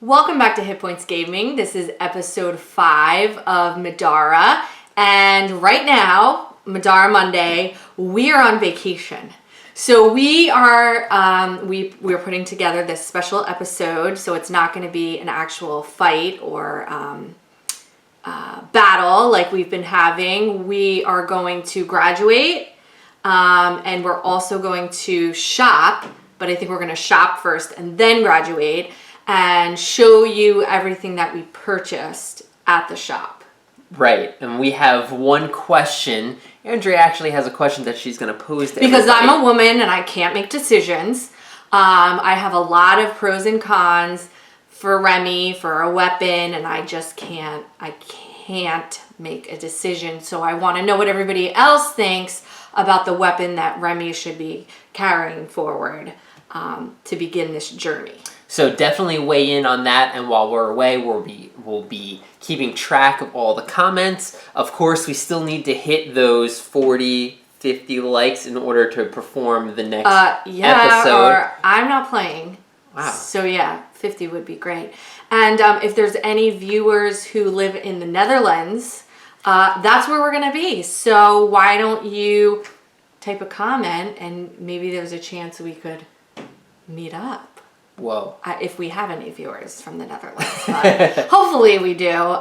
Welcome back to Hit Points Gaming. This is episode 5 of Middara, and right now, Middara Monday, we are on vacation. So we are we're putting together this special episode. So it's not going to be an actual fight or battle like we've been having. We are going to graduate, and we're also going to shop. But I think we're going to shop first and then graduate, and show you everything that we purchased at the shop. Right, and we have one question. Andrea actually has a question that she's going to pose to Because everybody. I'm a woman and I can't make decisions. I have a lot of pros and cons for Remy, for a weapon, and I just can't make a decision. So I want to know what everybody else thinks about the weapon that Remy should be carrying forward to begin this journey. So definitely weigh in on that, and while we're away, we'll be keeping track of all the comments. Of course, we still need to hit those 40, 50 likes in order to perform the next episode. Or I'm not playing. Wow. So yeah, 50 would be great. And if there's any viewers who live in the Netherlands, that's where we're gonna be. So why don't you type a comment, and maybe there's a chance we could meet up. Whoa. If we have any viewers from the Netherlands. But hopefully we do.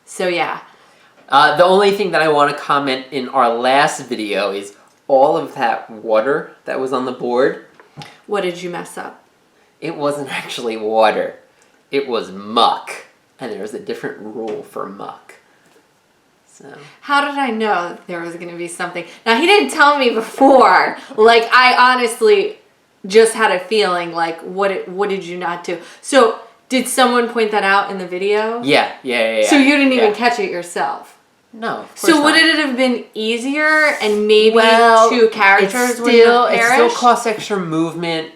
So yeah. The only thing that I want to comment in our last video is all of that water that was on the board. What did you mess up? It wasn't actually water. It was muck. And there was a different rule for muck. So. How did I know that there was going to be something? Now, he didn't tell me before. Like, I honestly just had a feeling, like, what did you not do? So, did someone point that out in the video? Yeah. So you didn't even catch it yourself? No, of course So would not. it have been easier, and maybe two characters would it perish? still costs extra movement.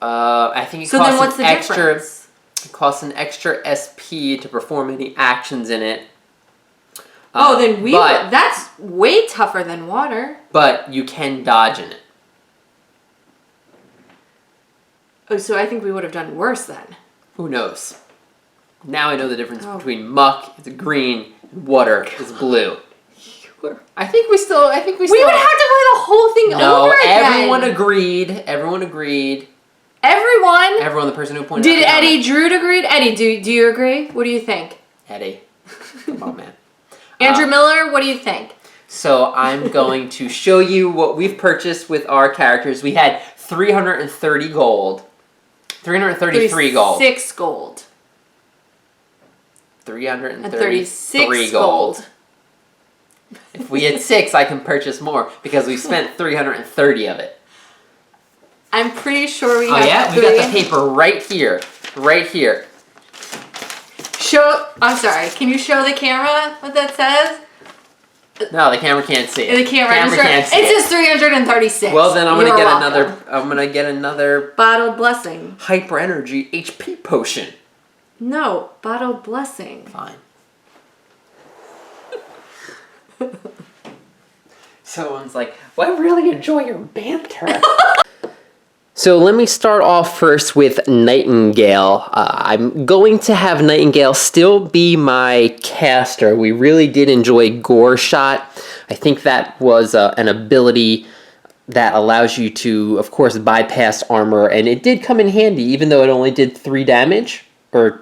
I think it so costs then what's an the extra. difference? It costs an extra SP to perform any actions in it. Then that's way tougher than water. But you can dodge in it. Oh, so I think we would have done worse then. Who knows? Now I know the difference between muck is green and water is blue. I think we still. We would have to play the whole thing over again. Everyone agreed. Everyone, the person who pointed out. Did Eddie Drew agree? Eddie, do you agree? What do you think? Eddie. Come on, man. Andrew Miller, what do you think? So I'm going to show you what we've purchased with our characters. We had 330 gold. 333 gold. 6 gold. 333 gold. If we had 6, I can purchase more because we spent 330 of it. I'm pretty sure we have we got the paper right here. Right here. I'm sorry, can you show the camera what that says? No, the camera can't see it. The camera can't see it. It says 336. Well, then I'm gonna get another bottled blessing. Hyper energy HP potion. No, bottled blessing. Fine. Someone's like, well, I really enjoy your banter. So let me start off first with Nightingale. I'm going to have Nightingale still be my caster. We really did enjoy Gore Shot. I think that was an ability that allows you to, of course, bypass armor. And it did come in handy, even though it only did 3 damage. Or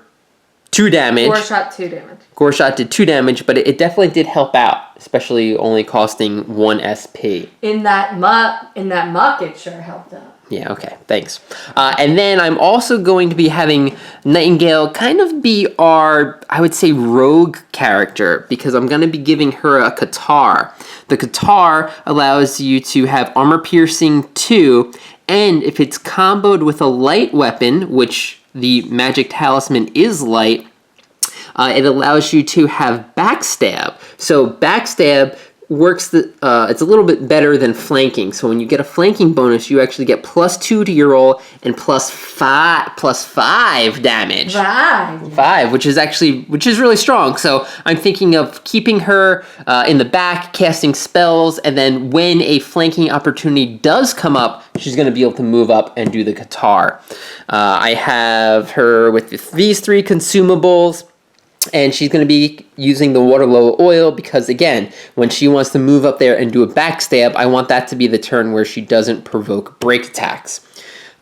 2 damage. Gore Shot 2 damage. Gore Shot did 2 damage, but it definitely did help out. Especially only costing 1 SP. In that muck, it sure helped out. Yeah, okay, thanks. And then I'm also going to be having Nightingale kind of be our, I would say, rogue character, because I'm going to be giving her a Qatar. The Qatar allows you to have armor piercing 2, and if it's comboed with a light weapon, which the magic talisman is light, it allows you to have backstab. So backstab works it's a little bit better than flanking. So when you get a flanking bonus, you actually get +2 to your roll and +5 damage. Five, which is really strong. So I'm thinking of keeping her in the back, casting spells, and then when a flanking opportunity does come up, she's going to be able to move up and do the guitar. I have her with these 3 consumables. And she's going to be using the Waterlow oil because, again, when she wants to move up there and do a backstab, I want that to be the turn where she doesn't provoke break attacks.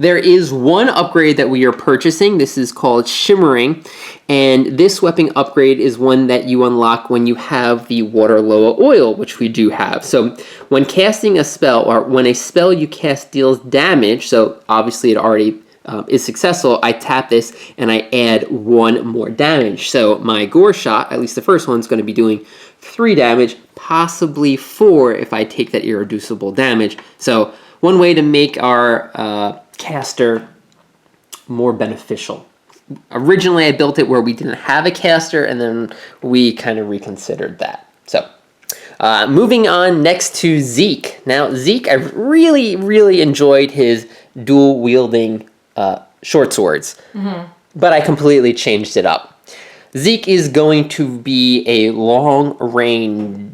There is one upgrade that we are purchasing. This is called Shimmering, and this weapon upgrade is one that you unlock when you have the Waterlow oil, which we do have. So when casting a spell, or when a spell you cast deals damage, so obviously it already is successful, I tap this and I add 1 more damage. So my Gore Shot, at least the first one, is going to be doing 3 damage, possibly 4 if I take that irreducible damage. So one way to make our caster more beneficial. Originally I built it where we didn't have a caster, and then we kind of reconsidered that. So moving on next to Zeke. Now Zeke, I've really enjoyed his dual wielding short swords, but I completely changed it up. Zeke is going to be a long ranger.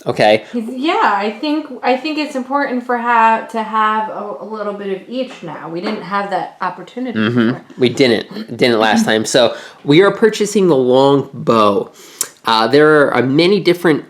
Okay. Yeah, I think it's important to have a little bit of each now. We didn't have that opportunity before. We didn't last time. So we are purchasing the long bow. There are many different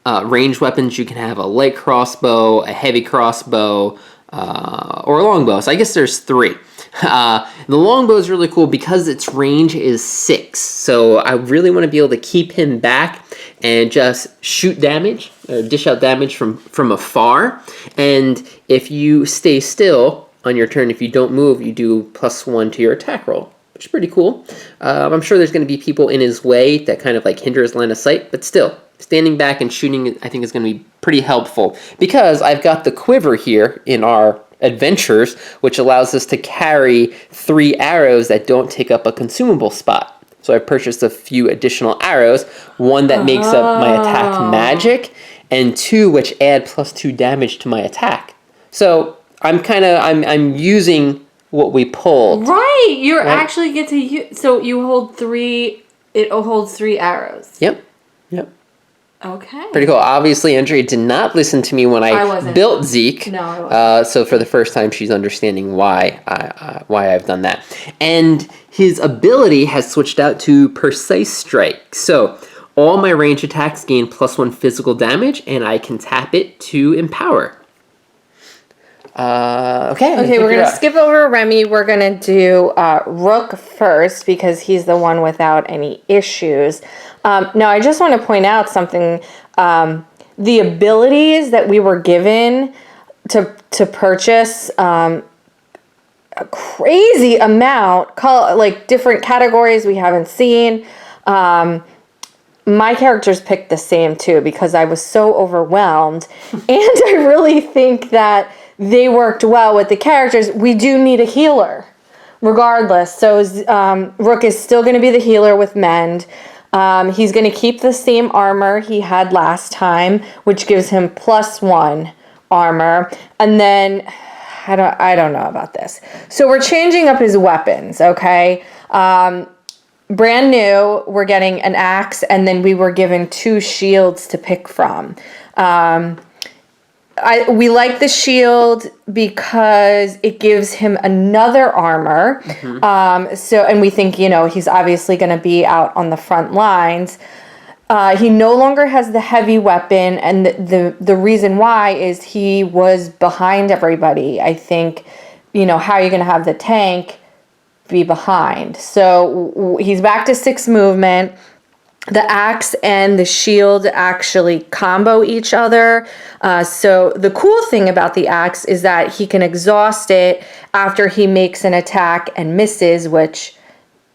ranged weapons. You can have a light crossbow, a heavy crossbow, or a longbow. So I guess there's 3. The longbow is really cool because its range is 6. So I really want to be able to keep him back and just shoot damage, or dish out damage from afar. And if you stay still on your turn, if you don't move, you do +1 to your attack roll, which is pretty cool. I'm sure there's going to be people in his way that kind of like hinder his line of sight, but still, standing back and shooting, I think, is going to be pretty helpful because I've got the quiver here in our adventures, which allows us to carry 3 arrows that don't take up a consumable spot. So I purchased a few additional arrows, 1 that makes up my attack magic, and 2 which add +2 damage to my attack. So I'm using what we pulled. Right, you actually get to use. So you hold 3. It holds 3 arrows. Yep. Okay. Pretty cool. Obviously, Andrea did not listen to me when I built Zeke. No, I wasn't. So for the first time, she's understanding why I've done that. And his ability has switched out to Precise Strike. So all my range attacks gain +1 physical damage, and I can tap it to empower. Okay, we're going to skip over Remy. We're going to do Rook first because he's the one without any issues. Now, I just want to point out something. The abilities that we were given to purchase a crazy amount, like different categories we haven't seen. My characters picked the same too because I was so overwhelmed. And I really think that they worked well with the characters. We do need a healer regardless. So Rook is still going to be the healer with Mend. He's going to keep the same armor he had last time, which gives him +1 armor. And then, I don't know about this. So we're changing up his weapons, okay? Brand new, we're getting an axe, and then we were given 2 shields to pick from. We like the shield because it gives him another armor. And we think, he's obviously going to be out on the front lines. He no longer has the heavy weapon, and the reason why is he was behind everybody. I think, how are you going to have the tank be behind? So he's back to 6 movement. The axe and the shield actually combo each other. So the cool thing about the axe is that he can exhaust it after he makes an attack and misses, which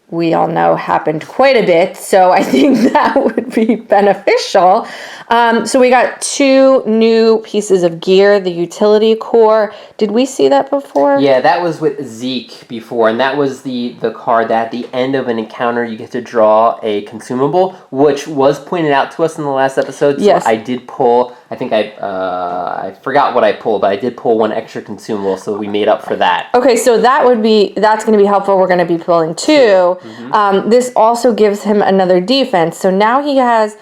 we all know happened quite a bit. So I think that would be beneficial. So we got 2 new pieces of gear, the utility core. Did we see that before? Yeah, that was with Zeke before, and that was the card that at the end of an encounter you get to draw a consumable, which was pointed out to us in the last episode. So yes. I did pull, I think I forgot what I pulled, but I did pull 1 extra consumable, so we made up for that. Okay, so that's going to be helpful. We're going to be pulling 2. Mm-hmm. This also gives him another defense. So now he has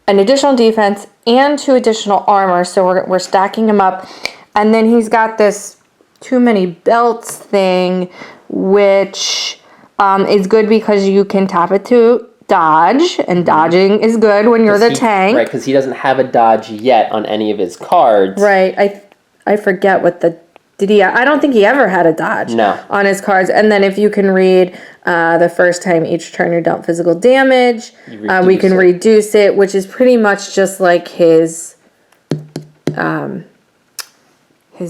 an additional defense and 2 additional armor. So we're stacking him up. And then he's got this too many belts thing, which is good because you can tap it to dodge, and dodging is good when you're the tank. Right, because he doesn't have a dodge yet on any of his cards. Right. I forget what I don't think he ever had a dodge on his cards. And then if you can read the first time each turn you're dealt physical damage, we can reduce it, which is pretty much just like his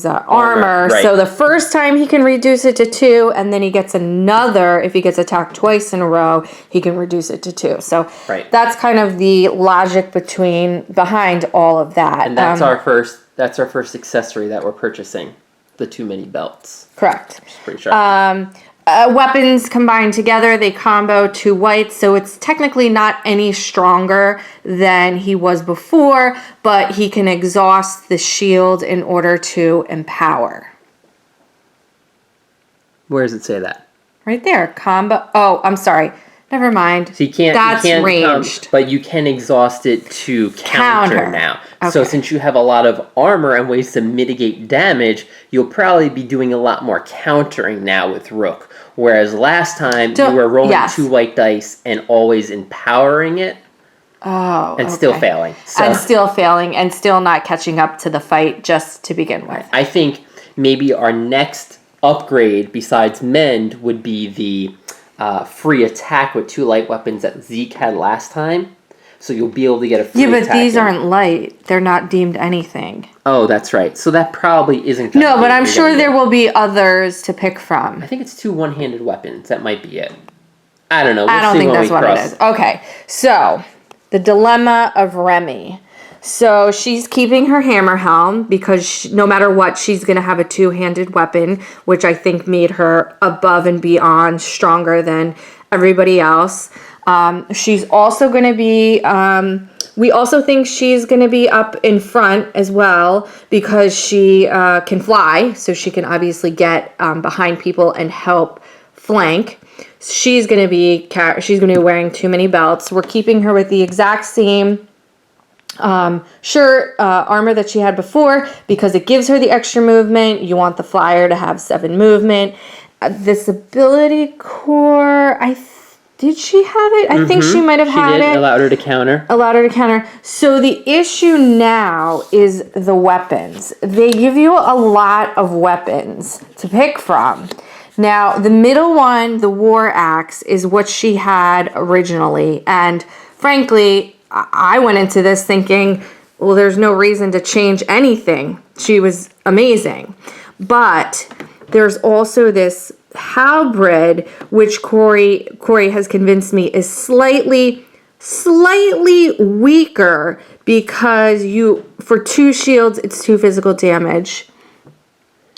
armor. Right. So the first time he can reduce it to 2, and then he gets another, if he gets attacked twice in a row, he can reduce it to 2. So that's kind of the logic behind all of that. And that's our first accessory that we're purchasing. The too many belts. Correct. Which is pretty sharp. Weapons combined together, they combo 2 whites, so it's technically not any stronger than he was before, but he can exhaust the shield in order to empower. Where does it say that? Right there. Combo. Oh, I'm sorry. Never mind. So you can't. That's ranged. But you can exhaust it to counter now. Okay. So since you have a lot of armor and ways to mitigate damage, you'll probably be doing a lot more countering now with Rook. Whereas last time you were rolling 2 white dice and always empowering it. Oh. And still failing. And still failing and still not catching up to the fight just to begin with. I think maybe our next upgrade besides Mend would be the free attack with 2 light weapons that Zeke had last time. So you'll be able to get a free attack. Yeah, but these aren't light. They're not deemed anything. Oh, that's right. So that probably isn't... No, but I'm sure there will be others to pick from. I think it's 2 one-handed weapons. That might be it. I don't know. I don't think that's what it is. Okay, so the dilemma of Remy. So she's keeping her hammer helm because no matter what, she's going to have a 2-handed weapon, which I think made her above and beyond stronger than everybody else. She's also going to be, we also think she's going to be up in front as well because she can fly. So she can obviously get behind people and help flank. She's going to be wearing too many belts. We're keeping her with the exact same armor that she had before because it gives her the extra movement. You want the flyer to have 7 movement. This ability core, did she have it? I think she might have had it. Allowed her to counter. So the issue now is the weapons. They give you a lot of weapons to pick from. Now, the middle one, the War Axe, is what she had originally. And frankly, I went into this thinking, well, there's no reason to change anything. She was amazing. But there's also this Halberd, which Corey has convinced me is slightly weaker because for 2 shields, it's 2 physical damage.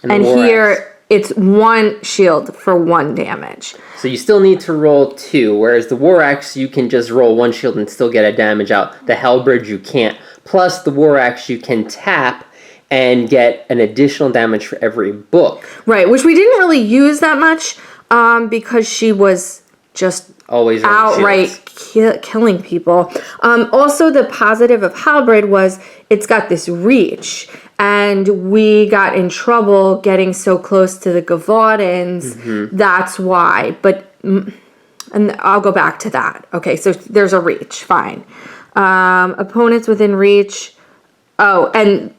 And here, it's 1 shield for 1 damage. So you still need to roll 2, whereas the War Axe, you can just roll 1 shield and still get a damage out. The Halberd, you can't. Plus, the War Axe, you can tap and get an additional damage for every book. Right, which we didn't really use that much because she was just always outright killing people. Also, the positive of Halberd was it's got this reach. And we got in trouble getting so close to the Gavaudins. That's why. But, and I'll go back to that. Okay, so there's a reach. Fine. Opponents within reach. Oh, and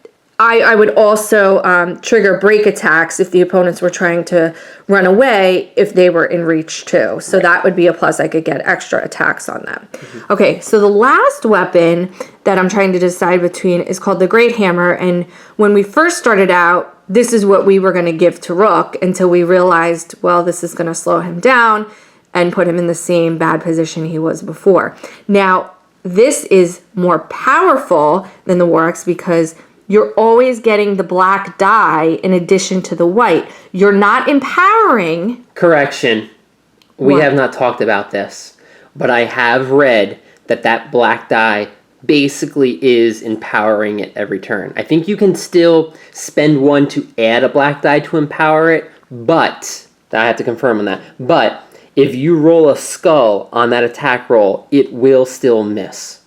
I would also trigger break attacks if the opponents were trying to run away if they were in reach too. So that would be a plus. I could get extra attacks on them. Okay, so the last weapon that I'm trying to decide between is called the Great Hammer. And when we first started out, this is what we were going to give to Rook until we realized, well, this is going to slow him down and put him in the same bad position he was before. Now, this is more powerful than the War Axe because you're always getting the black die in addition to the white. You're not empowering. Correction. We What? have not talked about this, but I have read that black die basically is empowering it every turn. I think you can still spend one to add a black die to empower it, but I have to confirm on that. But if you roll a skull on that attack roll, it will still miss.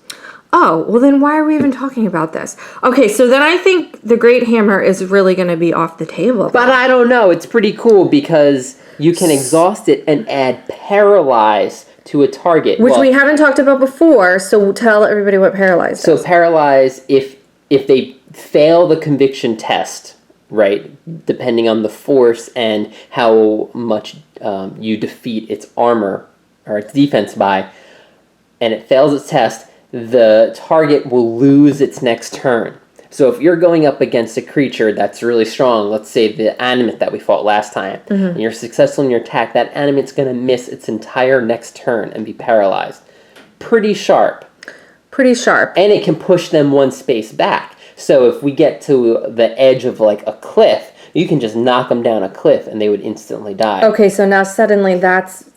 Oh, well then why are we even talking about this? Okay, so then I think the Great Hammer is really going to be off the table. But I don't know. It's pretty cool because you can exhaust it and add Paralyze to a target. Which we haven't talked about before, so tell everybody what Paralyze So does. Paralyze, if they fail the conviction test, right, depending on the force and how much you defeat its armor or its defense by, and it fails its test, the target will lose its next turn. So if you're going up against a creature that's really strong, let's say the animate that we fought last time, and you're successful in your attack, that animate's going to miss its entire next turn and be paralyzed. Pretty sharp. Pretty sharp. And it can push them one space back. So if we get to the edge of like a cliff, you can just knock them down a cliff and they would instantly die. Okay, so now suddenly that's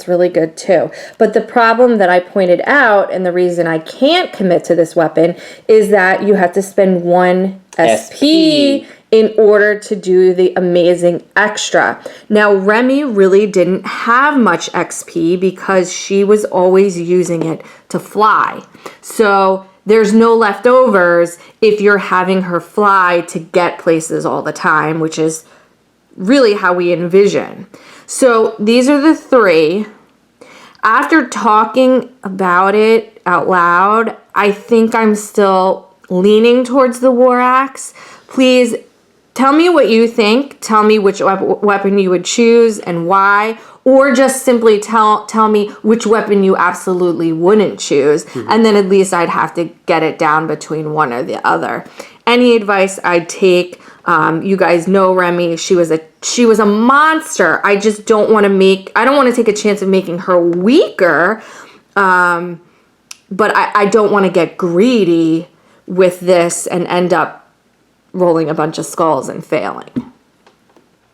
really good too. But the problem that I pointed out and the reason I can't commit to this weapon is that you have to spend 1 SP in order to do the amazing extra. Now, Remy really didn't have much XP because she was always using it to fly. So there's no leftovers if you're having her fly to get places all the time, which is really how we envision. So these are the 3. After talking about it out loud, I think I'm still leaning towards the War Axe. Please tell me what you think. Tell me which weapon you would choose and why. Or just simply tell me which weapon you absolutely wouldn't choose. And then at least I'd have to get it down between one or the other. Any advice I'd take. You guys know Remy. She was a monster. I just don't want to take a chance of making her weaker. But I don't want to get greedy with this and end up rolling a bunch of skulls and failing.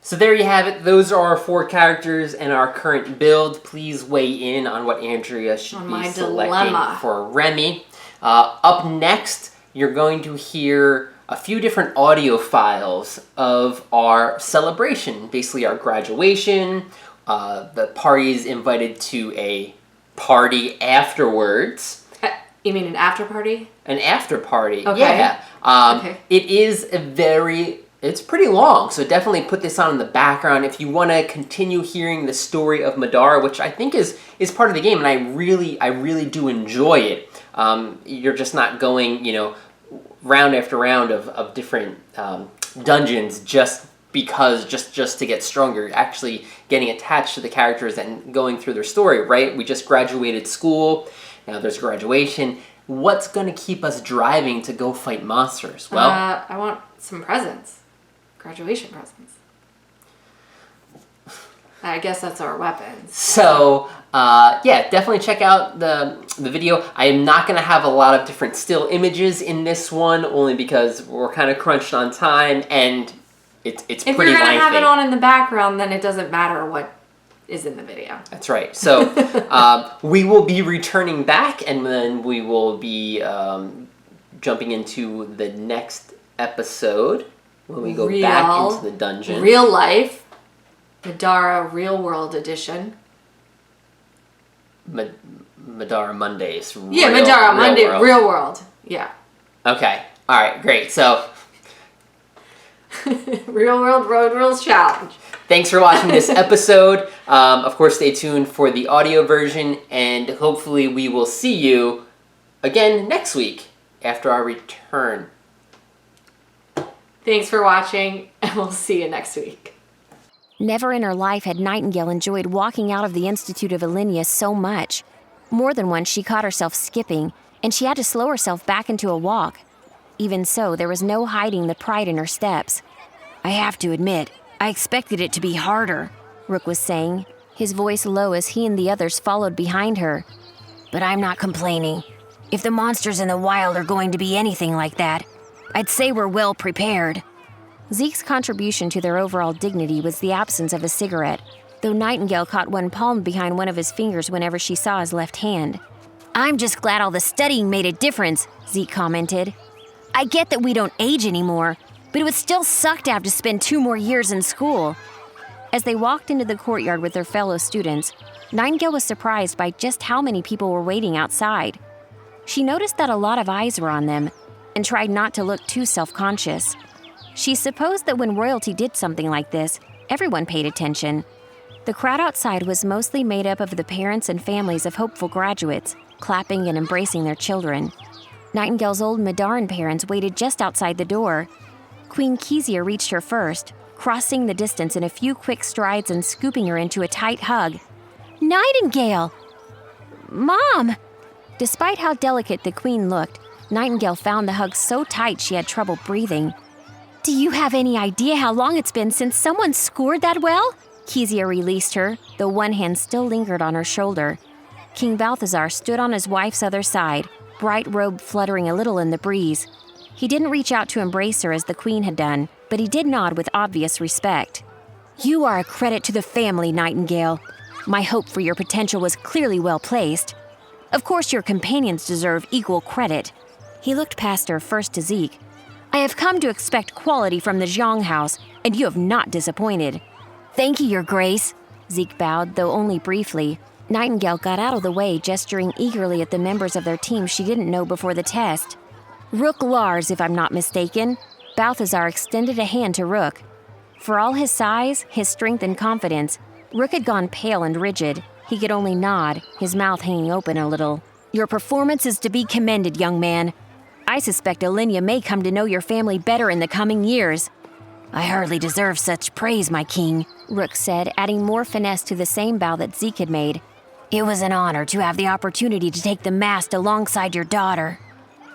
So there you have it. Those are our 4 characters and our current build. Please weigh in on what Andrea should be selecting for Remy. Up next, you're going to hear a few different audio files of our celebration. Basically our graduation. The party's invited to a party afterwards. You mean an after party? An after party, okay. Yeah. Okay. It is it's pretty long, so definitely put this on in the background if you want to continue hearing the story of Middara, which I think is part of the game, and I really do enjoy it. You're just not going, round after round of different dungeons just to get stronger. You're actually getting attached to the characters and going through their story, right? We just graduated school. Now there's graduation. What's going to keep us driving to go fight monsters? Well, I want some presents. Graduation presents. I guess that's our weapons. So, yeah, definitely check out the video. I am not going to have a lot of different still images in this one, only because we're kind of crunched on time, and it's pretty lengthy. If you're going to have it on in the background, then it doesn't matter what is in the video. That's right. So, we will be returning back, and then we will be jumping into the next episode when we go back into the dungeon. Real life. Middara Real World Edition. Middara Mondays. Middara Monday Real World. Yeah. Okay. All right. Great. So, Real World Road Rules Challenge. Thanks for watching this episode. Of course, stay tuned for the audio version, and hopefully we will see you again next week after our return. Thanks for watching, and we'll see you next week. Never in her life had Nightingale enjoyed walking out of the Institute of Elenia so much. More than once she caught herself skipping, and she had to slow herself back into a walk. Even so, there was no hiding the pride in her steps. I have to admit, I expected it to be harder, Rook was saying, his voice low as he and the others followed behind her. but I'm not complaining. If the monsters in the wild are going to be anything like that, I'd say we're well prepared. Zeke's contribution to their overall dignity was the absence of a cigarette, though Nightingale caught one palmed behind one of his fingers whenever she saw his left hand. I'm just glad all the studying made a difference, Zeke commented. I get that we don't age anymore, but it would still suck to have to spend 2 more years in school. As they walked into the courtyard with their fellow students, Nightingale was surprised by just how many people were waiting outside. She noticed that a lot of eyes were on them and tried not to look too self-conscious. She supposed that when royalty did something like this, everyone paid attention. The crowd outside was mostly made up of the parents and families of hopeful graduates, clapping and embracing their children. Nightingale's old Middaran parents waited just outside the door. Queen Kezia reached her first, crossing the distance in a few quick strides and scooping her into a tight hug. Nightingale! Mom! Despite how delicate the queen looked, Nightingale found the hug so tight she had trouble breathing. Do you have any idea how long it's been since someone scored that well? Kezia released her, though one hand still lingered on her shoulder. King Balthazar stood on his wife's other side, bright robe fluttering a little in the breeze. He didn't reach out to embrace her as the queen had done, but he did nod with obvious respect. You are a credit to the family, Nightingale. My hope for your potential was clearly well placed. Of course, your companions deserve equal credit. He looked past her, first to Zeke. I have come to expect quality from the Zhang house, and you have not disappointed. Thank you, Your Grace. Zeke bowed, though only briefly. Nightingale got out of the way, gesturing eagerly at the members of their team she didn't know before the test. Rook Lars, if I'm not mistaken. Balthazar extended a hand to Rook. For all his size, his strength, and confidence, Rook had gone pale and rigid. He could only nod, his mouth hanging open a little. Your performance is to be commended, young man. I suspect Alinea may come to know your family better in the coming years. I hardly deserve such praise, my king, Rook said, adding more finesse to the same bow that Zeke had made. It was an honor to have the opportunity to take the mast alongside your daughter.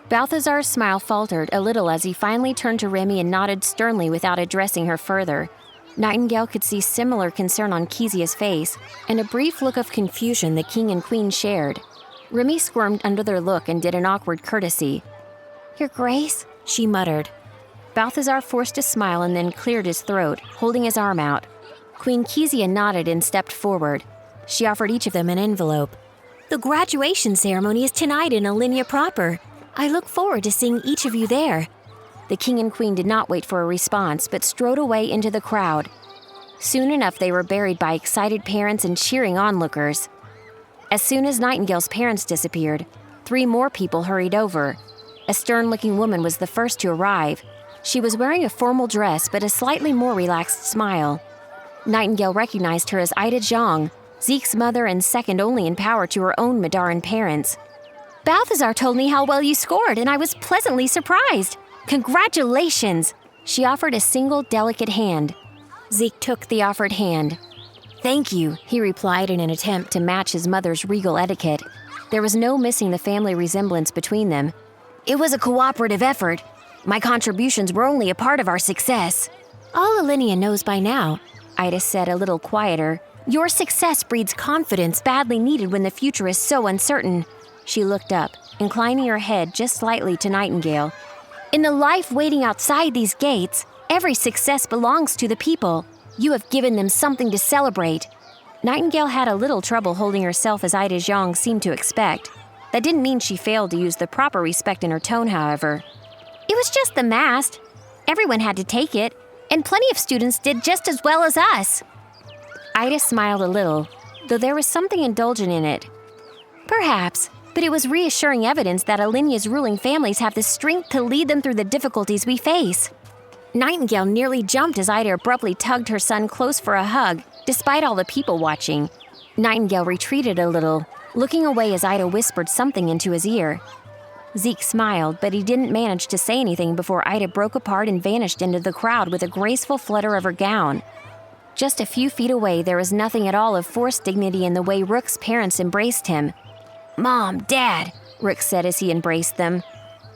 Balthazar's smile faltered a little as he finally turned to Remy and nodded sternly without addressing her further. Nightingale could see similar concern on Kezia's face, and a brief look of confusion the king and queen shared. Remy squirmed under their look and did an awkward courtesy. Your Grace, she muttered. Balthazar forced a smile and then cleared his throat, holding his arm out. Queen Kezia nodded and stepped forward. She offered each of them an envelope. The graduation ceremony is tonight in Alinea proper. I look forward to seeing each of you there. The king and queen did not wait for a response, but strode away into the crowd. Soon enough, they were buried by excited parents and cheering onlookers. As soon as Nightingale's parents disappeared, 3 more people hurried over. A stern-looking woman was the first to arrive. She was wearing a formal dress but a slightly more relaxed smile. Nightingale recognized her as Ida Zhang, Zeke's mother and second only in power to her own Middaran parents. Balthazar told me how well you scored, and I was pleasantly surprised. Congratulations! She offered a single delicate hand. Zeke took the offered hand. Thank you, he replied in an attempt to match his mother's regal etiquette. There was no missing the family resemblance between them. It was a cooperative effort. My contributions were only a part of our success. All Alinea knows by now, Ida said a little quieter. Your success breeds confidence badly needed when the future is so uncertain. She looked up, inclining her head just slightly to Nightingale. In the life waiting outside these gates, every success belongs to the people. You have given them something to celebrate. Nightingale had a little trouble holding herself as Ida Zhang seemed to expect. That didn't mean she failed to use the proper respect in her tone, however. It was just the mast. Everyone had to take it, and plenty of students did just as well as us. Ida smiled a little, though there was something indulgent in it. Perhaps, but it was reassuring evidence that Alinea's ruling families have the strength to lead them through the difficulties we face. Nightingale nearly jumped as Ida abruptly tugged her son close for a hug, despite all the people watching. Nightingale retreated a little, looking away as Ida whispered something into his ear. Zeke smiled, but he didn't manage to say anything before Ida broke apart and vanished into the crowd with a graceful flutter of her gown. Just a few feet away, there was nothing at all of forced dignity in the way Rook's parents embraced him. "Mom, Dad," Rook said as he embraced them.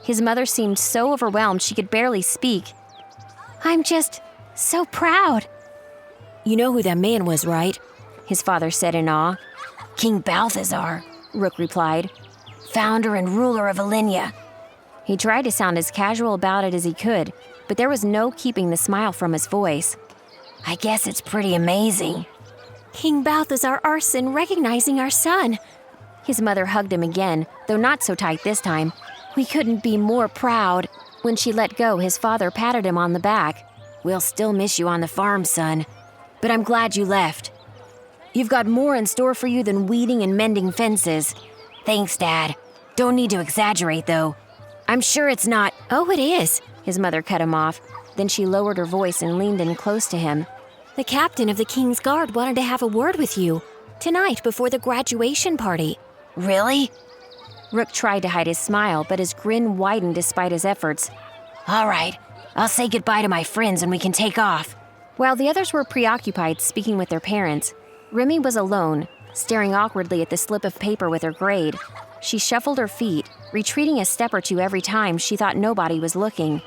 His mother seemed so overwhelmed she could barely speak. "I'm just so proud." "You know who that man was, right?" his father said in awe. "King Balthazar," Rook replied. founder and ruler of Alinea. He tried to sound as casual about it as he could, but there was no keeping the smile from his voice. I guess it's pretty amazing. King Balthazar Arson recognizing our son. His mother hugged him again, though not so tight this time. We couldn't be more proud. When she let go, his father patted him on the back. We'll still miss you on the farm, son. But I'm glad you left. You've got more in store for you than weeding and mending fences. Thanks, Dad. Don't need to exaggerate, though. I'm sure it's not. Oh, it is. His mother cut him off. Then she lowered her voice and leaned in close to him. The captain of the King's Guard wanted to have a word with you. Tonight, before the graduation party. Really? Rook tried to hide his smile, but his grin widened despite his efforts. All right. I'll say goodbye to my friends and we can take off. While the others were preoccupied speaking with their parents, Remy was alone, staring awkwardly at the slip of paper with her grade. She shuffled her feet, retreating a step or two every time she thought nobody was looking.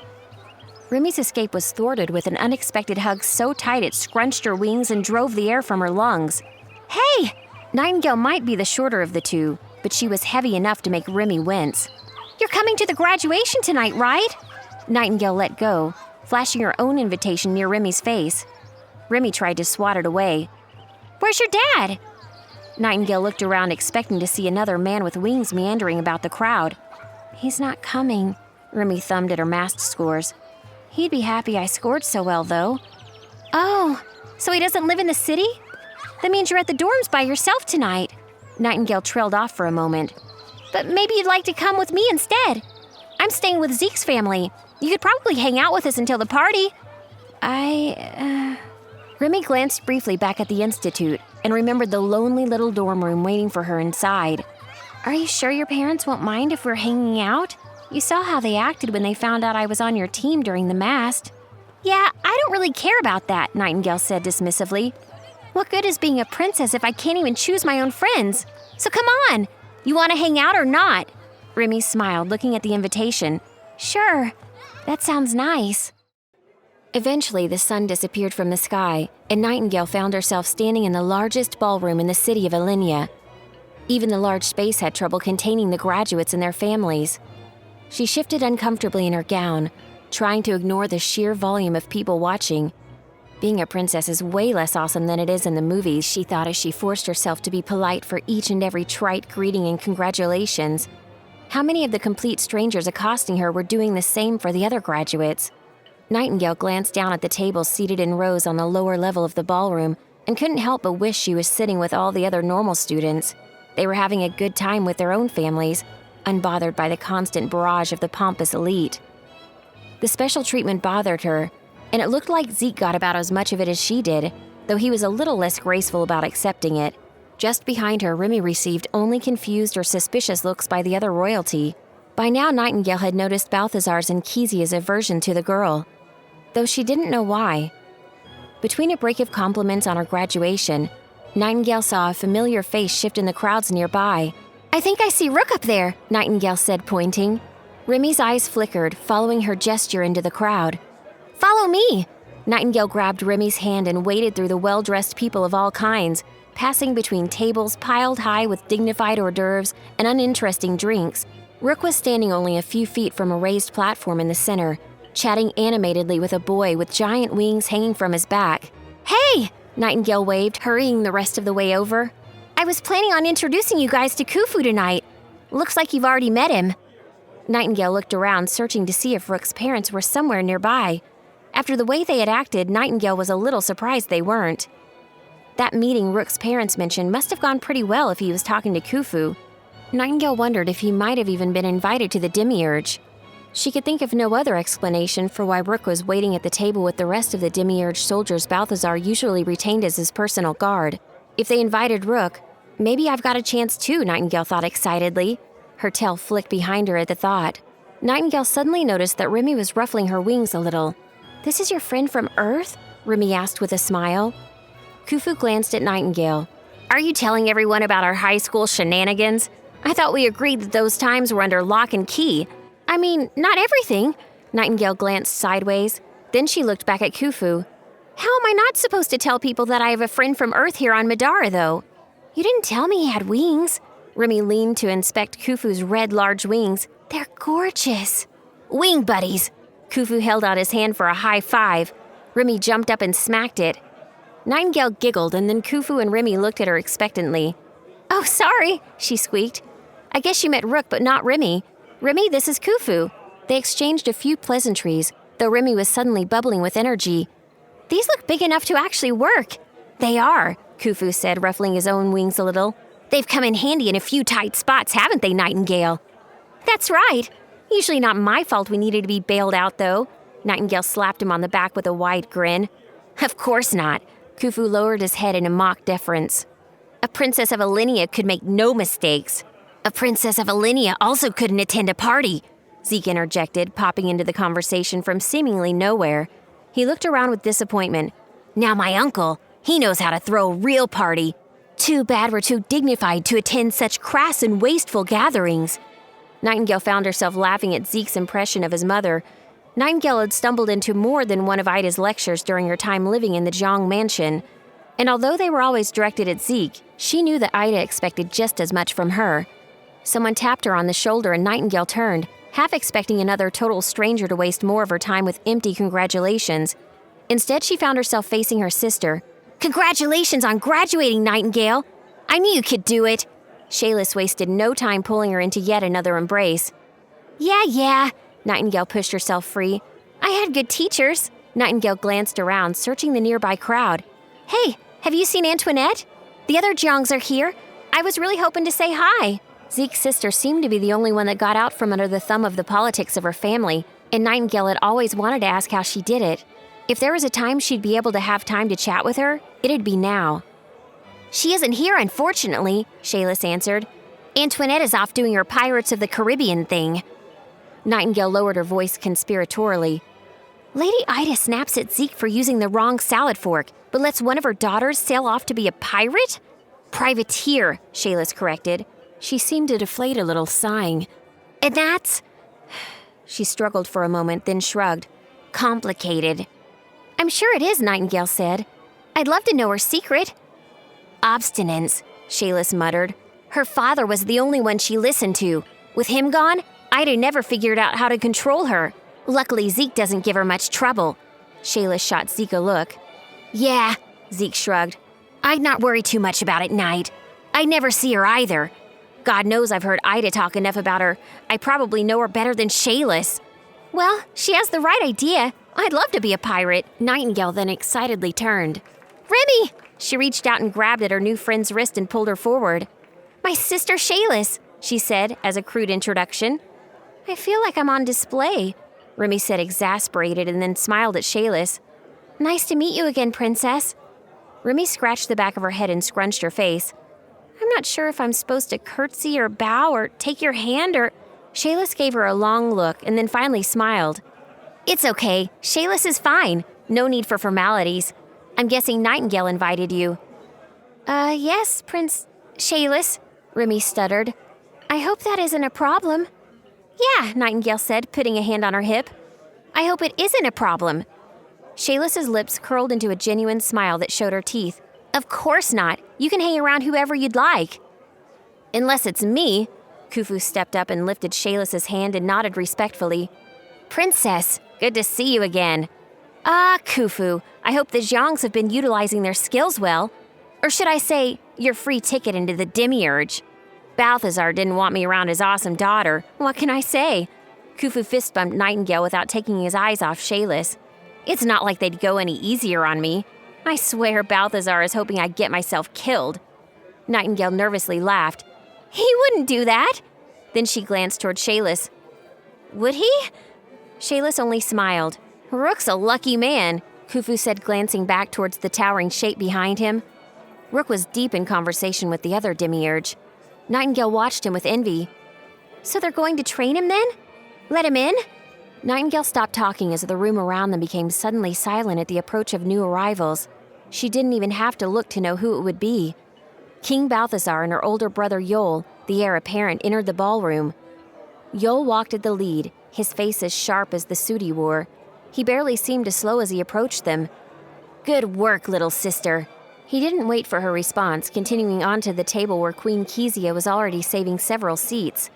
Remy's escape was thwarted with an unexpected hug so tight it scrunched her wings and drove the air from her lungs. Hey! Nightingale might be the shorter of the two, but she was heavy enough to make Remy wince. You're coming to the graduation tonight, right? Nightingale let go, flashing her own invitation near Remy's face. Remy tried to swat it away. Where's your dad? Nightingale looked around expecting to see another man with wings meandering about the crowd. He's not coming, Remy thumbed at her math scores. He'd be happy I scored so well, though. Oh, so he doesn't live in the city? That means you're at the dorms by yourself tonight. Nightingale trailed off for a moment. But maybe you'd like to come with me instead. I'm staying with Zeke's family. You could probably hang out with us until the party. Remy glanced briefly back at the Institute and remembered the lonely little dorm room waiting for her inside. Are you sure your parents won't mind if we're hanging out? You saw how they acted when they found out I was on your team during the mast. Yeah, I don't really care about that, Nightingale said dismissively. What good is being a princess if I can't even choose my own friends? So come on, you want to hang out or not? Remy smiled, looking at the invitation. Sure, that sounds nice. Eventually, the sun disappeared from the sky, and Nightingale found herself standing in the largest ballroom in the city of Alinea. Even the large space had trouble containing the graduates and their families. She shifted uncomfortably in her gown, trying to ignore the sheer volume of people watching. Being a princess is way less awesome than it is in the movies, she thought as she forced herself to be polite for each and every trite greeting and congratulations. How many of the complete strangers accosting her were doing the same for the other graduates? Nightingale glanced down at the tables seated in rows on the lower level of the ballroom and couldn't help but wish she was sitting with all the other normal students. They were having a good time with their own families, unbothered by the constant barrage of the pompous elite. The special treatment bothered her, and it looked like Zeke got about as much of it as she did, though he was a little less graceful about accepting it. Just behind her, Remy received only confused or suspicious looks by the other royalty. By now, Nightingale had noticed Balthazar's and Kezia's aversion to the girl, though she didn't know why. Between a break of compliments on her graduation, Nightingale saw a familiar face shift in the crowds nearby. I think I see Rook up there, Nightingale said, pointing. Remy's eyes flickered, following her gesture into the crowd. Follow me! Nightingale grabbed Remy's hand and waded through the well-dressed people of all kinds, passing between tables piled high with dignified hors d'oeuvres and uninteresting drinks. Rook was standing only a few feet from a raised platform in the center, chatting animatedly with a boy with giant wings hanging from his back. Hey! Nightingale waved, hurrying the rest of the way over. I was planning on introducing you guys to Khufu tonight. Looks like you've already met him. Nightingale looked around, searching to see if Rook's parents were somewhere nearby. After the way they had acted, Nightingale was a little surprised they weren't. That meeting Rook's parents mentioned must have gone pretty well if he was talking to Khufu. Nightingale wondered if he might have even been invited to the Demiurge. She could think of no other explanation for why Rook was waiting at the table with the rest of the Demiurge soldiers Balthazar usually retained as his personal guard. If they invited Rook, maybe I've got a chance too, Nightingale thought excitedly. Her tail flicked behind her at the thought. Nightingale suddenly noticed that Remy was ruffling her wings a little. This is your friend from Earth? Remy asked with a smile. Khufu glanced at Nightingale. Are you telling everyone about our high school shenanigans? I thought we agreed that those times were under lock and key. I mean, not everything. Nightingale glanced sideways. Then she looked back at Khufu. How am I not supposed to tell people that I have a friend from Earth here on Middara, though? You didn't tell me he had wings. Remy leaned to inspect Khufu's red large wings. They're gorgeous. Wing buddies. Khufu held out his hand for a high five. Remy jumped up and smacked it. Nightingale giggled, and then Khufu and Remy looked at her expectantly. Oh, sorry, she squeaked. I guess you met Rook, but not Remy. Remy, this is Khufu. They exchanged a few pleasantries, though Remy was suddenly bubbling with energy. These look big enough to actually work. They are, Khufu said, ruffling his own wings a little. They've come in handy in a few tight spots, haven't they, Nightingale? That's right. Usually not my fault we needed to be bailed out, though. Nightingale slapped him on the back with a wide grin. Of course not. Khufu lowered his head in a mock deference. A princess of Alinea could make no mistakes. A princess of Alinea also couldn't attend a party, Zeke interjected, popping into the conversation from seemingly nowhere. He looked around with disappointment. Now my uncle, he knows how to throw a real party. Too bad we're too dignified to attend such crass and wasteful gatherings. Nightingale found herself laughing at Zeke's impression of his mother. Nightingale had stumbled into more than one of Ida's lectures during her time living in the Zhang mansion. And although they were always directed at Zeke, she knew that Ida expected just as much from her. Someone tapped her on the shoulder and Nightingale turned, half expecting another total stranger to waste more of her time with empty congratulations. Instead, she found herself facing her sister. Congratulations on graduating, Nightingale! I knew you could do it! Shayless wasted no time pulling her into yet another embrace. Yeah, Nightingale pushed herself free. I had good teachers. Nightingale glanced around, searching the nearby crowd. Hey, have you seen Antoinette? The other Jiangs are here. I was really hoping to say hi. Zeke's sister seemed to be the only one that got out from under the thumb of the politics of her family, and Nightingale had always wanted to ask how she did it. If there was a time she'd be able to have time to chat with her, it'd be now. She isn't here, unfortunately, Shayless answered. Antoinette is off doing her Pirates of the Caribbean thing. Nightingale lowered her voice conspiratorially. Lady Ida snaps at Zeke for using the wrong salad fork, but lets one of her daughters sail off to be a pirate? Privateer, Shayless corrected. She seemed to deflate a little, sighing. And that's... She struggled for a moment, then shrugged. Complicated. I'm sure it is, Nightingale said. I'd love to know her secret. Obstinance, Shayless muttered. Her father was the only one she listened to. With him gone, Ida never figured out how to control her. Luckily, Zeke doesn't give her much trouble. Shayless shot Zeke a look. Yeah, Zeke shrugged. I'd not worry too much about it, Night. I never see her either. God knows I've heard Ida talk enough about her. I probably know her better than Shayless. Well, she has the right idea. I'd love to be a pirate. Nightingale then excitedly turned. Remy! She reached out and grabbed at her new friend's wrist and pulled her forward. My sister Shayless, she said as a crude introduction. I feel like I'm on display, Remy said, exasperated, and then smiled at Shayless. Nice to meet you again, Princess. Remy scratched the back of her head and scrunched her face. I'm not sure if I'm supposed to curtsy or bow or take your hand or... Shayless gave her a long look and then finally smiled. It's okay. Shayless is fine. No need for formalities. I'm guessing Nightingale invited you. Yes, Prince... Shayless, Remy stuttered. I hope that isn't a problem. Yeah, Nightingale said, putting a hand on her hip. I hope it isn't a problem. Shayless's lips curled into a genuine smile that showed her teeth. Of course not. You can hang around whoever you'd like. Unless it's me. Khufu stepped up and lifted Shayless's hand and nodded respectfully. Princess, good to see you again. Khufu, I hope the Zhangs have been utilizing their skills well. Or should I say, your free ticket into the Demiurge. Balthazar didn't want me around his awesome daughter. What can I say? Khufu fist-bumped Nightingale without taking his eyes off Shayless. It's not like they'd go any easier on me. I swear Balthazar is hoping I'd get myself killed. Nightingale nervously laughed. He wouldn't do that. Then she glanced toward Shayless. Would he? Shayless only smiled. Rook's a lucky man, Khufu said, glancing back towards the towering shape behind him. Rook was deep in conversation with the other Demiurge. Nightingale watched him with envy. So they're going to train him then? Let him in? Nightingale stopped talking as the room around them became suddenly silent at the approach of new arrivals. She didn't even have to look to know who it would be. King Balthazar and her older brother Yol, the heir apparent, entered the ballroom. Yol walked at the lead, his face as sharp as the suit he wore. He barely seemed to slow as he approached them. Good work, little sister. He didn't wait for her response, continuing on to the table where Queen Kezia was already saving several seats.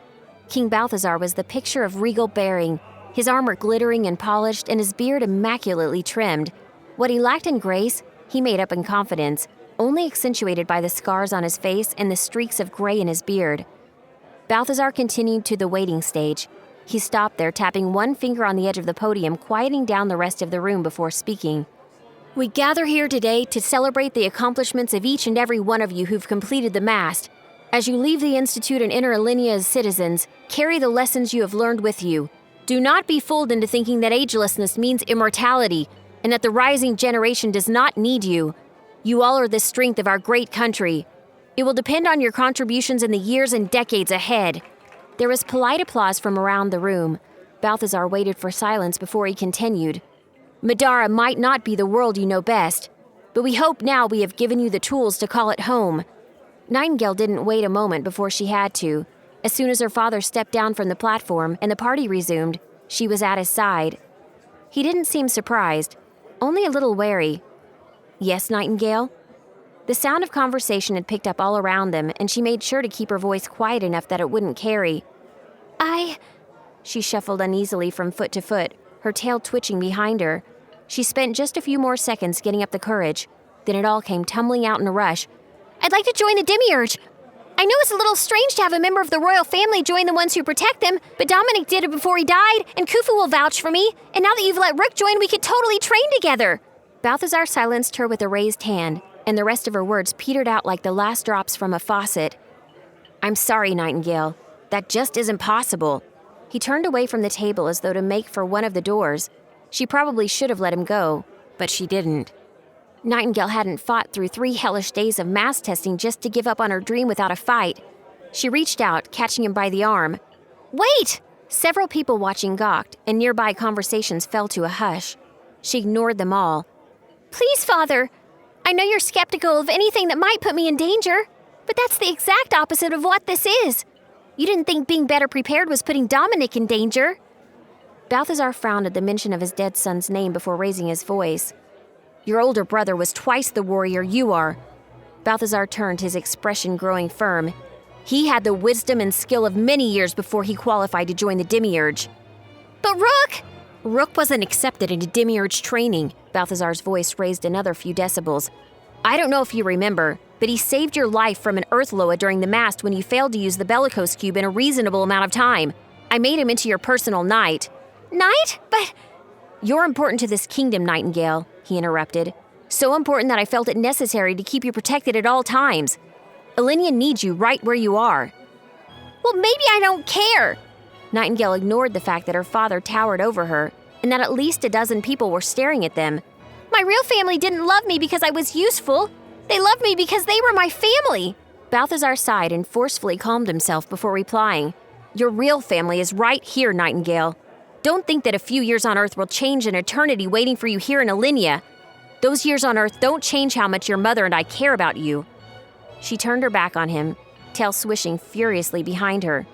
King Balthazar was the picture of regal bearing, his armor glittering and polished and his beard immaculately trimmed. What he lacked in grace, he made up in confidence, only accentuated by the scars on his face and the streaks of gray in his beard. Balthazar continued to the waiting stage. He stopped there, tapping one finger on the edge of the podium, quieting down the rest of the room before speaking. We gather here today to celebrate the accomplishments of each and every one of you who've completed the mast. As you leave the Institute and enter Alinea as citizens, carry the lessons you have learned with you. Do not be fooled into thinking that agelessness means immortality, and that the rising generation does not need you. You all are the strength of our great country. It will depend on your contributions in the years and decades ahead. There was polite applause from around the room. Balthazar waited for silence before he continued. Middara might not be the world you know best, but we hope now we have given you the tools to call it home. Nightingale didn't wait a moment before she had to. As soon as her father stepped down from the platform and the party resumed, she was at his side. He didn't seem surprised, only a little wary. Yes, Nightingale? The sound of conversation had picked up all around them, and she made sure to keep her voice quiet enough that it wouldn't carry. She shuffled uneasily from foot to foot, her tail twitching behind her. She spent just a few more seconds getting up the courage. Then it all came tumbling out in a rush. I'd like to join the Demiurge. I know it's a little strange to have a member of the royal family join the ones who protect them, but Dominic did it before he died, and Khufu will vouch for me, and now that you've let Rook join, we could totally train together. Balthazar silenced her with a raised hand, and the rest of her words petered out like the last drops from a faucet. I'm sorry, Nightingale. That just isn't possible. He turned away from the table as though to make for one of the doors. She probably should have let him go, but she didn't. Nightingale hadn't fought through 3 hellish days of mass testing just to give up on her dream without a fight. She reached out, catching him by the arm. Wait! Several people watching gawked, and nearby conversations fell to a hush. She ignored them all. Please, Father! I know you're skeptical of anything that might put me in danger, but that's the exact opposite of what this is. You didn't think being better prepared was putting Dominic in danger. Balthazar frowned at the mention of his dead son's name before raising his voice. Your older brother was twice the warrior you are. Balthazar turned, his expression growing firm. He had the wisdom and skill of many years before he qualified to join the Demiurge. But Rook! Rook wasn't accepted into Demiurge training. Balthazar's voice raised another few decibels. I don't know if you remember, but he saved your life from an Earth Loa during the mast when you failed to use the Bellicose Cube in a reasonable amount of time. I made him into your personal knight. Knight? But... You're important to this kingdom, Nightingale, he interrupted. So important that I felt it necessary to keep you protected at all times. Alinea needs you right where you are. Well, maybe I don't care. Nightingale ignored the fact that her father towered over her, and that at least a dozen people were staring at them. My real family didn't love me because I was useful. They loved me because they were my family. Balthazar sighed and forcefully calmed himself before replying. Your real family is right here, Nightingale. Don't think that a few years on Earth will change an eternity waiting for you here in Alinea. Those years on Earth don't change how much your mother and I care about you. She turned her back on him, tail swishing furiously behind her.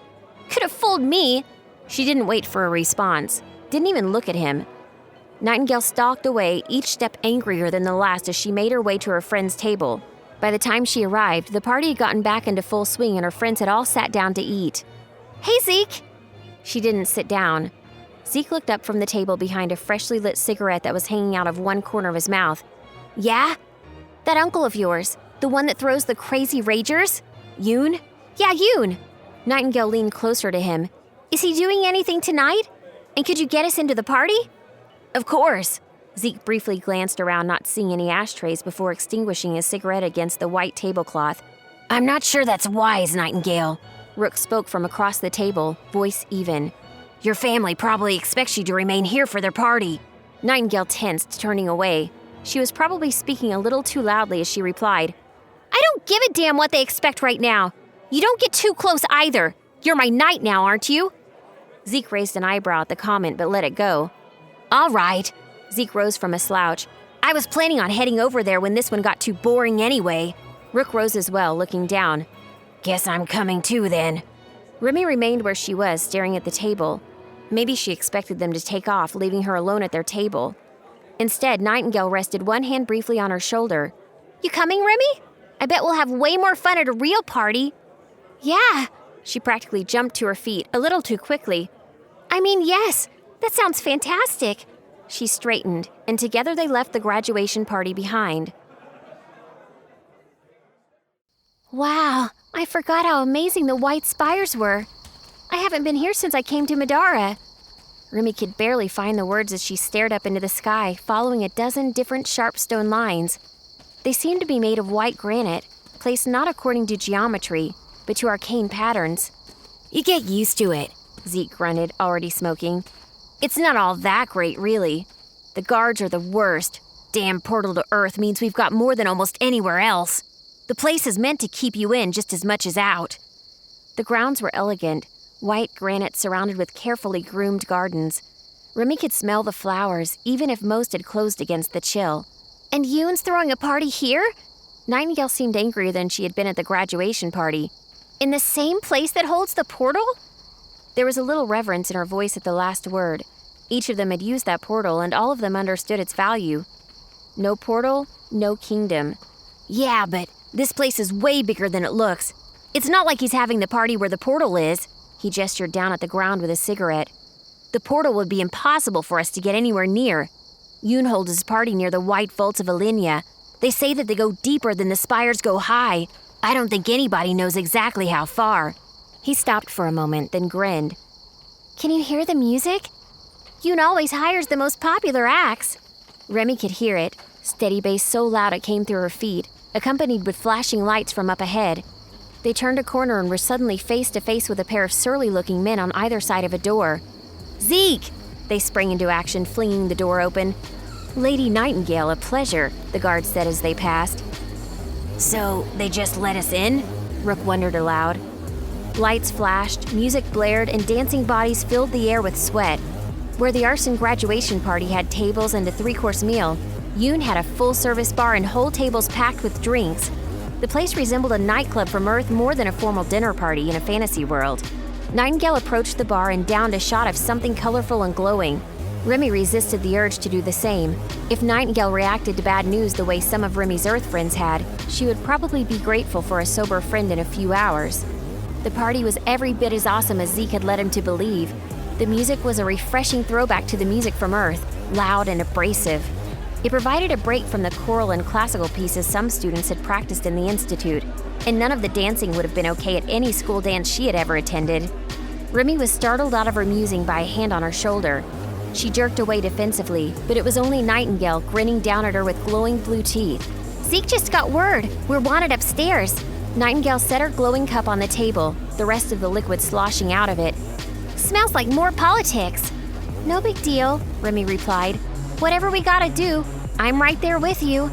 Could have fooled me. She didn't wait for a response, didn't even look at him. Nightingale stalked away, each step angrier than the last as she made her way to her friend's table. By the time she arrived, the party had gotten back into full swing and her friends had all sat down to eat. Hey, Zeke! She didn't sit down. Zeke looked up from the table behind a freshly lit cigarette that was hanging out of one corner of his mouth. Yeah? That uncle of yours, the one that throws the crazy ragers? Yoon? Yeah, Yoon. Nightingale leaned closer to him. Is he doing anything tonight? And could you get us into the party? Of course. Zeke briefly glanced around, not seeing any ashtrays before extinguishing his cigarette against the white tablecloth. I'm not sure that's wise, Nightingale. Rook spoke from across the table, voice even. Your family probably expects you to remain here for their party. Nightingale tensed, turning away. She was probably speaking a little too loudly as she replied, I don't give a damn what they expect right now. You don't get too close either. You're my knight now, aren't you? Zeke raised an eyebrow at the comment but let it go. All right. Zeke rose from a slouch. I was planning on heading over there when this one got too boring anyway. Rook rose as well, looking down. Guess I'm coming too then. Remy remained where she was, staring at the table. Maybe she expected them to take off, leaving her alone at their table. Instead, Nightingale rested one hand briefly on her shoulder. You coming, Remy? I bet we'll have way more fun at a real party. Yeah. She practically jumped to her feet, a little too quickly. I mean, yes. That sounds fantastic. She straightened, and together they left the graduation party behind. Wow, I forgot how amazing the white spires were. I haven't been here since I came to Middara. Remy could barely find the words as she stared up into the sky, following a dozen different sharp stone lines. They seemed to be made of white granite, placed not according to geometry, but to arcane patterns. You get used to it, Zeke grunted, already smoking. It's not all that great, really. The guards are the worst. Damn portal to Earth means we've got more than almost anywhere else. The place is meant to keep you in just as much as out. The grounds were elegant, white granite surrounded with carefully groomed gardens. Remy could smell the flowers, even if most had closed against the chill. And Yoon's throwing a party here? Nightingale seemed angrier than she had been at the graduation party. In the same place that holds the portal? There was a little reverence in her voice at the last word. Each of them had used that portal, and all of them understood its value. No portal, no kingdom. Yeah, but this place is way bigger than it looks. It's not like he's having the party where the portal is. He gestured down at the ground with a cigarette. The portal would be impossible for us to get anywhere near. Yoon holds his party near the white vaults of Alinea. They say that they go deeper than the spires go high. I don't think anybody knows exactly how far. He stopped for a moment, then grinned. Can you hear the music? Yoon always hires the most popular acts. Remy could hear it, steady bass so loud it came through her feet, accompanied with flashing lights from up ahead. They turned a corner and were suddenly face to face with a pair of surly-looking men on either side of a door. Zeke! They sprang into action, flinging the door open. Lady Nightingale, a pleasure, the guard said as they passed. So, they just let us in? Rook wondered aloud. Lights flashed, music blared, and dancing bodies filled the air with sweat. Where the arson graduation party had tables and a 3-course meal, Yoon had a full-service bar and whole tables packed with drinks. The place resembled a nightclub from Earth more than a formal dinner party in a fantasy world. Nightingale approached the bar and downed a shot of something colorful and glowing. Remy resisted the urge to do the same. If Nightingale reacted to bad news the way some of Remy's Earth friends had, she would probably be grateful for a sober friend in a few hours. The party was every bit as awesome as Zeke had led him to believe. The music was a refreshing throwback to the music from Earth, loud and abrasive. It provided a break from the choral and classical pieces some students had practiced in the Institute, and none of the dancing would have been okay at any school dance she had ever attended. Remy was startled out of her musing by a hand on her shoulder. She jerked away defensively, but it was only Nightingale grinning down at her with glowing blue teeth. Zeke just got word. We're wanted upstairs. Nightingale set her glowing cup on the table, the rest of the liquid sloshing out of it. Smells like more politics. No big deal, Remy replied. Whatever we gotta do, I'm right there with you.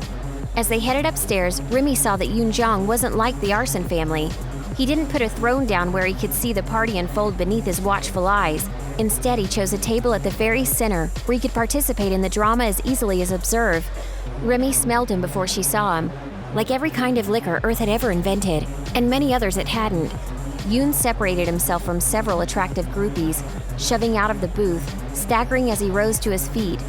As they headed upstairs, Remy saw that Yoon Jong wasn't like the arson family. He didn't put a throne down where he could see the party unfold beneath his watchful eyes. Instead, he chose a table at the very center, where he could participate in the drama as easily as observe. Remy smelled him before she saw him. Like every kind of liquor Earth had ever invented, and many others it hadn't. Yoon separated himself from several attractive groupies, shoving out of the booth, staggering as he rose to his feet.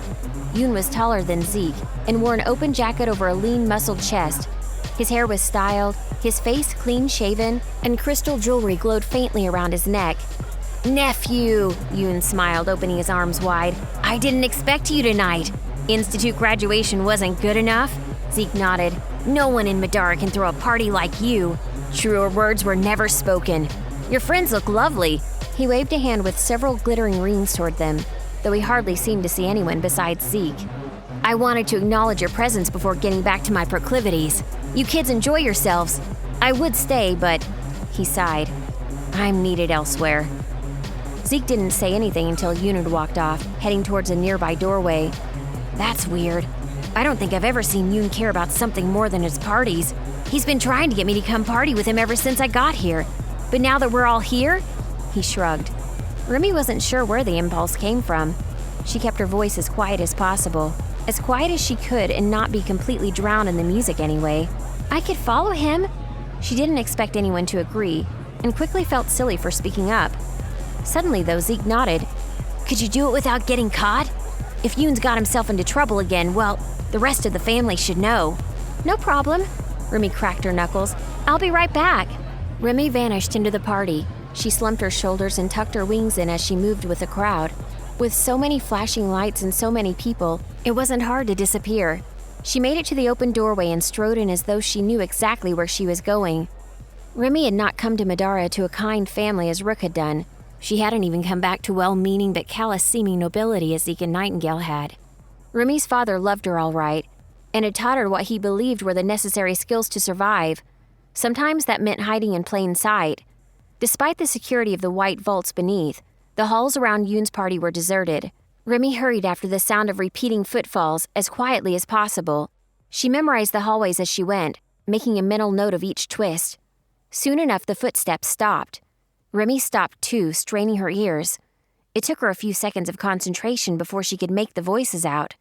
Yoon was taller than Zeke, and wore an open jacket over a lean, muscled chest. His hair was styled, his face clean-shaven, and crystal jewelry glowed faintly around his neck. Nephew, Yoon smiled, opening his arms wide. I didn't expect you tonight. Institute graduation wasn't good enough? Zeke nodded. No one in Middara can throw a party like you. Truer words were never spoken. Your friends look lovely. He waved a hand with several glittering rings toward them, though he hardly seemed to see anyone besides Zeke. I wanted to acknowledge your presence before getting back to my proclivities. You kids enjoy yourselves. I would stay, but... He sighed. I'm needed elsewhere. Zeke didn't say anything until Yoon had walked off, heading towards a nearby doorway. That's weird. I don't think I've ever seen Yoon care about something more than his parties. He's been trying to get me to come party with him ever since I got here. But now that we're all here... He shrugged. Remy wasn't sure where the impulse came from. She kept her voice as quiet as possible, as quiet as she could and not be completely drowned in the music anyway. I could follow him. She didn't expect anyone to agree, and quickly felt silly for speaking up. Suddenly, though, Zeke nodded. Could you do it without getting caught? If Yoon's got himself into trouble again, well, the rest of the family should know. No problem. Remy cracked her knuckles. I'll be right back. Remy vanished into the party. She slumped her shoulders and tucked her wings in as she moved with the crowd. With so many flashing lights and so many people, it wasn't hard to disappear. She made it to the open doorway and strode in as though she knew exactly where she was going. Remy had not come to Middara to a kind family as Rook had done. She hadn't even come back to well-meaning but callous-seeming nobility as Zeke and Nightingale had. Remy's father loved her all right, and had taught her what he believed were the necessary skills to survive. Sometimes that meant hiding in plain sight. Despite the security of the white vaults beneath, the halls around Yoon's party were deserted. Remy hurried after the sound of repeating footfalls as quietly as possible. She memorized the hallways as she went, making a mental note of each twist. Soon enough, the footsteps stopped. Remy stopped too, straining her ears. It took her a few seconds of concentration before she could make the voices out.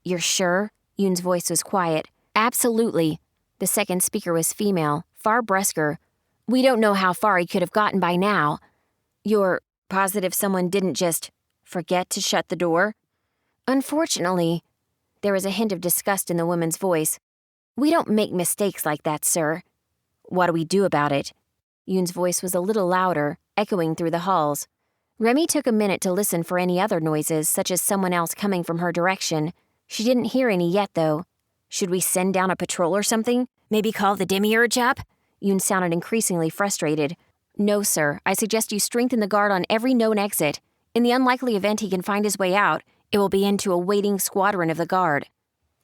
"You're sure?" Yoon's voice was quiet. "Absolutely." The second speaker was female, far brusquer. "We don't know how far he could have gotten by now." "You're positive someone didn't just forget to shut the door?" "Unfortunately." There was a hint of disgust in the woman's voice. "We don't make mistakes like that, sir." "What do we do about it?" Yoon's voice was a little louder, echoing through the halls. Remy took a minute to listen for any other noises, such as someone else coming from her direction. She didn't hear any yet, though. "Should we send down a patrol or something? Maybe call the demiurge up?" Yoon sounded increasingly frustrated. "No, sir. I suggest you strengthen the guard on every known exit. In the unlikely event he can find his way out, it will be into a waiting squadron of the guard."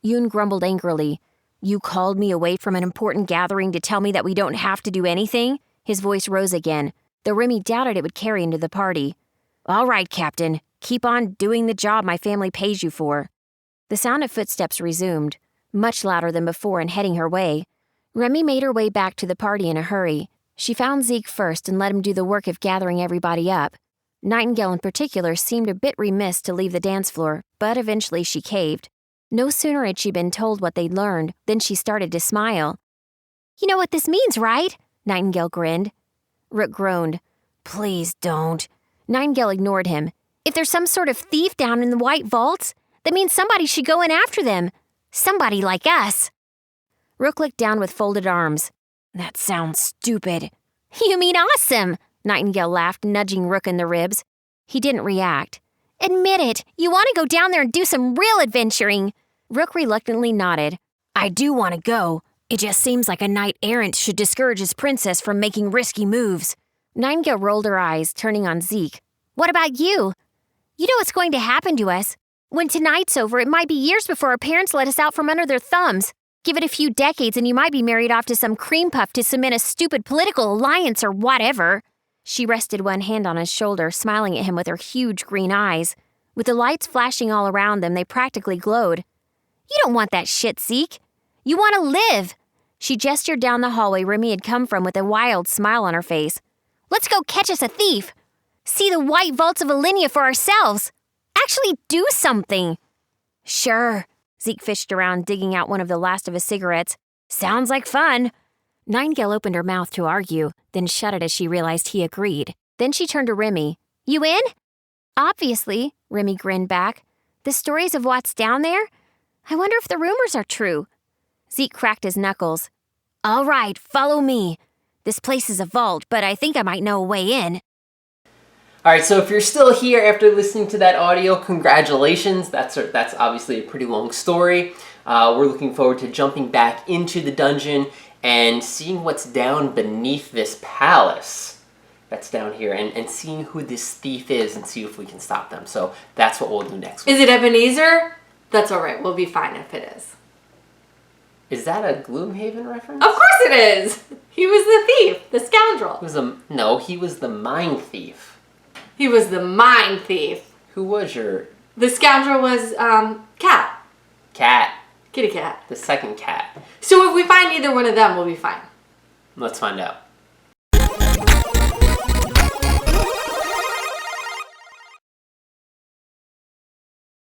Yoon grumbled angrily. "You called me away from an important gathering to tell me that we don't have to do anything?" His voice rose again, though Remy doubted it would carry into the party. "All right, Captain. Keep on doing the job my family pays you for." The sound of footsteps resumed, much louder than before and heading her way. Remy made her way back to the party in a hurry. She found Zeke first and let him do the work of gathering everybody up. Nightingale in particular seemed a bit remiss to leave the dance floor, but eventually she caved. No sooner had she been told what they'd learned than she started to smile. "You know what this means, right?" Nightingale grinned. Rook groaned. "Please don't." Nightingale ignored him. "If there's some sort of thief down in the white vaults, that means somebody should go in after them. Somebody like us." Rook looked down with folded arms. "That sounds stupid." "You mean awesome," Nightingale laughed, nudging Rook in the ribs. He didn't react. "Admit it, you want to go down there and do some real adventuring." Rook reluctantly nodded. "I do want to go. It just seems like a knight-errant should discourage his princess from making risky moves." Nightingale rolled her eyes, turning on Zeke. "What about you? You know what's going to happen to us. When tonight's over, it might be years before our parents let us out from under their thumbs. Give it a few decades and you might be married off to some cream puff to cement a stupid political alliance or whatever." She rested one hand on his shoulder, smiling at him with her huge green eyes. With the lights flashing all around them, they practically glowed. "You don't want that shit, Zeke. You want to live." She gestured down the hallway Remy had come from with a wild smile on her face. "Let's go catch us a thief. See the white vaults of Alinea for ourselves. Actually do something." "Sure." Zeke fished around, digging out one of the last of his cigarettes. "Sounds like fun." Nightingale opened her mouth to argue, then shut it as she realized he agreed. Then she turned to Remy. "You in?" "Obviously," Remy grinned back. "The stories of what's down there? I wonder if the rumors are true." Zeke cracked his knuckles. "All right, follow me. This place is a vault, but I think I might know a way in." All right, so if you're still here after listening to that audio, congratulations. That's obviously a pretty long story. We're looking forward to jumping back into the dungeon and seeing what's down beneath this palace that's down here, and seeing who this thief is and see if we can stop them. So that's what we'll do next week. Is it Ebenezer? That's all right. We'll be fine if it is. Is that a Gloomhaven reference? Of course it is. He was the thief, the scoundrel. He was the mine thief. He was the mine thief. Who was your... The scoundrel was, Cat. Cat. Kitty Cat. The second cat. So if we find either one of them, we'll be fine. Let's find out.